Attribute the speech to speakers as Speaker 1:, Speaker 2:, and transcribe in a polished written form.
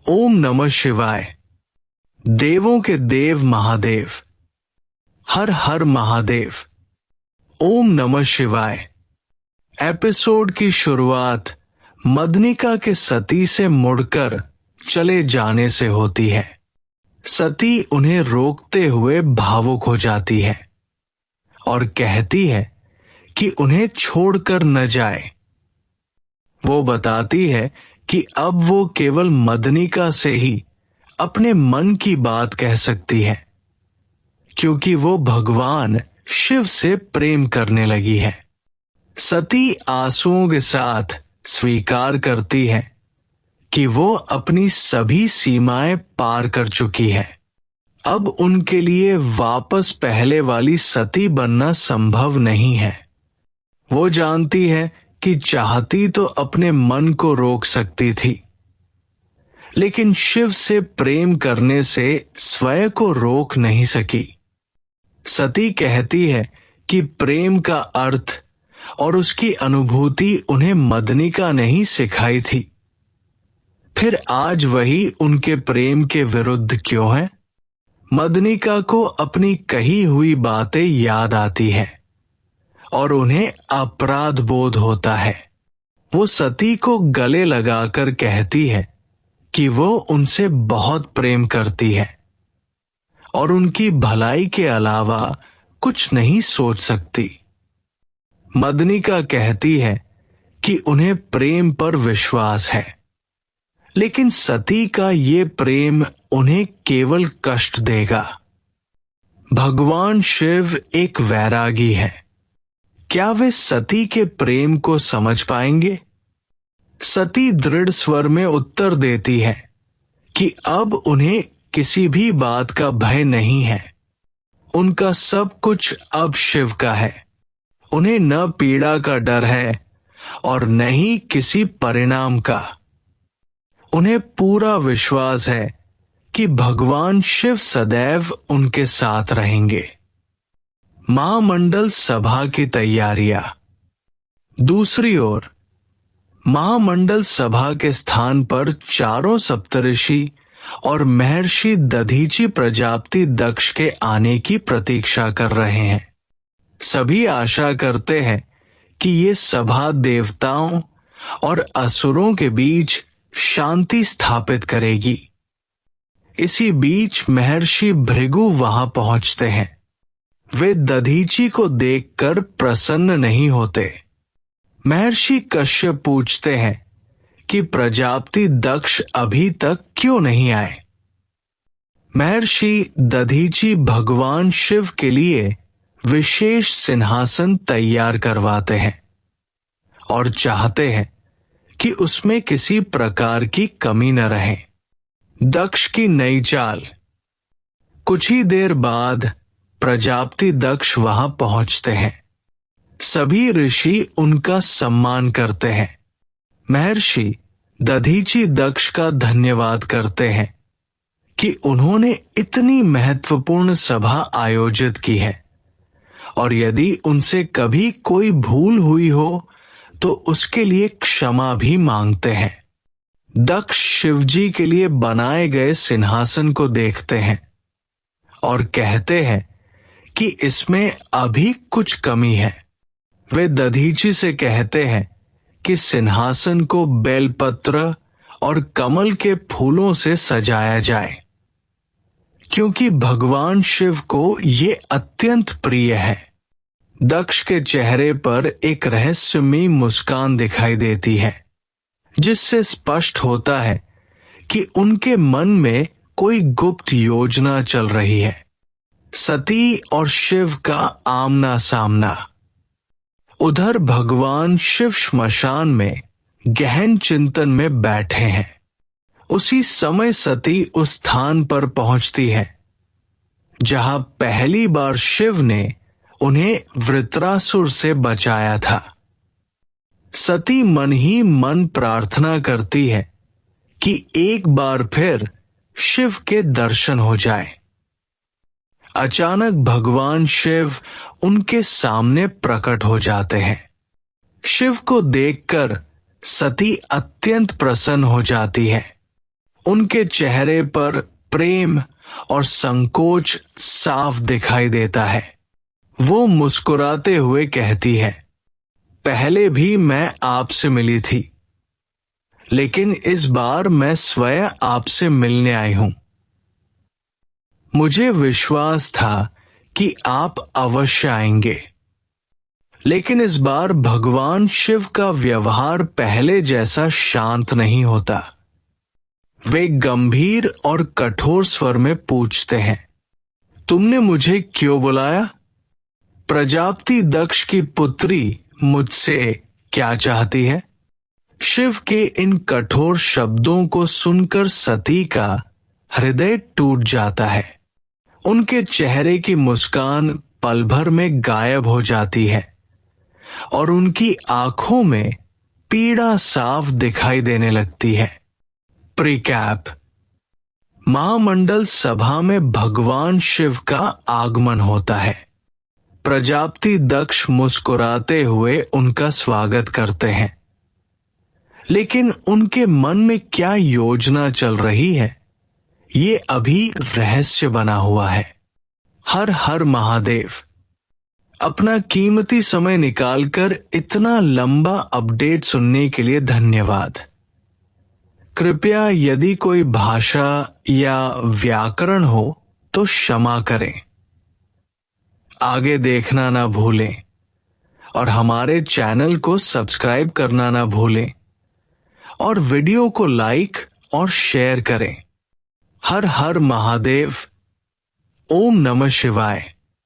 Speaker 1: ओम नमः शिवाय। देवों के देव महादेव, हर हर महादेव। ओम नमः शिवाय। एपिसोड की शुरुआत मदनिका के सती से मुड़कर चले जाने से होती है। सती उन्हें रोकते हुए भावुक हो जाती है और कहती है कि उन्हें छोड़कर न जाए। वो बताती है कि अब वो केवल मदनिका से ही अपने मन की बात कह सकती है, क्योंकि वो भगवान शिव से प्रेम करने लगी है। सती आंसुओं के साथ स्वीकार करती है कि वो अपनी सभी सीमाएं पार कर चुकी है। अब उनके लिए वापस पहले वाली सती बनना संभव नहीं है। वो जानती है कि चाहती तो अपने मन को रोक सकती थी, लेकिन शिव से प्रेम करने से स्वयं को रोक नहीं सकी। सती कहती है कि प्रेम का अर्थ और उसकी अनुभूति उन्हें मदनिका ने ही सिखाई थी। फिर आज वही उनके प्रेम के विरुद्ध क्यों है? मदनिका को अपनी कही हुई बातें याद आती हैं और उन्हें अपराध बोध होता है। वो सती को गले लगाकर कहती है कि वो उनसे बहुत प्रेम करती है और उनकी भलाई के अलावा कुछ नहीं सोच सकती। मदनिका कहती है कि उन्हें प्रेम पर विश्वास है, लेकिन सती का ये प्रेम उन्हें केवल कष्ट देगा। भगवान शिव एक वैरागी है। क्या वे सती के प्रेम को समझ पाएंगे? सती दृढ़ स्वर में उत्तर देती है कि अब उन्हें किसी भी बात का भय नहीं है। उनका सब कुछ अब शिव का है। उन्हें न पीड़ा का डर है और न ही किसी परिणाम का। उन्हें पूरा विश्वास है कि भगवान शिव सदैव उनके साथ रहेंगे। महामंडल सभा की तैयारियां। दूसरी ओर महामंडल सभा के स्थान पर चारों सप्तऋषि और महर्षि दधीचि प्रजापति दक्ष के आने की प्रतीक्षा कर रहे हैं। सभी आशा करते हैं कि ये सभा देवताओं और असुरों के बीच शांति स्थापित करेगी। इसी बीच महर्षि भृगु वहां पहुंचते हैं। वे दधीचि को देखकर प्रसन्न नहीं होते। महर्षि कश्यप पूछते हैं कि प्रजापति दक्ष अभी तक क्यों नहीं आए। महर्षि दधीचि भगवान शिव के लिए विशेष सिंहासन तैयार करवाते हैं और चाहते हैं कि उसमें किसी प्रकार की कमी न रहे। दक्ष की नई चाल। कुछ ही देर बाद प्रजापति दक्ष वहां पहुंचते हैं। सभी ऋषि उनका सम्मान करते हैं। महर्षि दधीचि दक्ष का धन्यवाद करते हैं कि उन्होंने इतनी महत्वपूर्ण सभा आयोजित की है और यदि उनसे कभी कोई भूल हुई हो तो उसके लिए क्षमा भी मांगते हैं। दक्ष शिवजी के लिए बनाए गए सिंहासन को देखते हैं और कहते हैं कि इसमें अभी कुछ कमी है। वे दधीचि से कहते हैं कि सिंहासन को बेलपत्र और कमल के फूलों से सजाया जाए, क्योंकि भगवान शिव को ये अत्यंत प्रिय है। दक्ष के चेहरे पर एक रहस्यमयी मुस्कान दिखाई देती है, जिससे स्पष्ट होता है कि उनके मन में कोई गुप्त योजना चल रही है। सती और शिव का आमना सामना। उधर भगवान शिव श्मशान में गहन चिंतन में बैठे हैं। उसी समय सती उस स्थान पर पहुंचती है जहां पहली बार शिव ने उन्हें वृत्रासुर से बचाया था। सती मन ही मन प्रार्थना करती है कि एक बार फिर शिव के दर्शन हो जाए। अचानक भगवान शिव उनके सामने प्रकट हो जाते हैं। शिव को देखकर सती अत्यंत प्रसन्न हो जाती है। उनके चेहरे पर प्रेम और संकोच साफ दिखाई देता है। वो मुस्कुराते हुए कहती है, पहले भी मैं आपसे मिली थी, लेकिन इस बार मैं स्वयं आपसे मिलने आई हूं। मुझे विश्वास था कि आप अवश्य आएंगे, लेकिन इस बार भगवान शिव का व्यवहार पहले जैसा शांत नहीं होता। वे गंभीर और कठोर स्वर में पूछते हैं, तुमने मुझे क्यों बुलाया? प्रजापति दक्ष की पुत्री मुझसे क्या चाहती है? शिव के इन कठोर शब्दों को सुनकर सती का हृदय टूट जाता है। उनके चेहरे की मुस्कान पल भर में गायब हो जाती है और उनकी आंखों में पीड़ा साफ दिखाई देने लगती है। प्रीकैप। महामंडल सभा में भगवान शिव का आगमन होता है। प्रजापति दक्ष मुस्कुराते हुए उनका स्वागत करते हैं, लेकिन उनके मन में क्या योजना चल रही है, ये अभी रहस्य बना हुआ है। हर हर महादेव। अपना कीमती समय निकालकर इतना लंबा अपडेट सुनने के लिए धन्यवाद। कृपया यदि कोई भाषा या व्याकरण हो तो क्षमा करें। आगे देखना ना भूलें और हमारे चैनल को सब्सक्राइब करना ना भूलें और वीडियो को लाइक और शेयर करें। हर हर महादेव। ओम नमः शिवाय।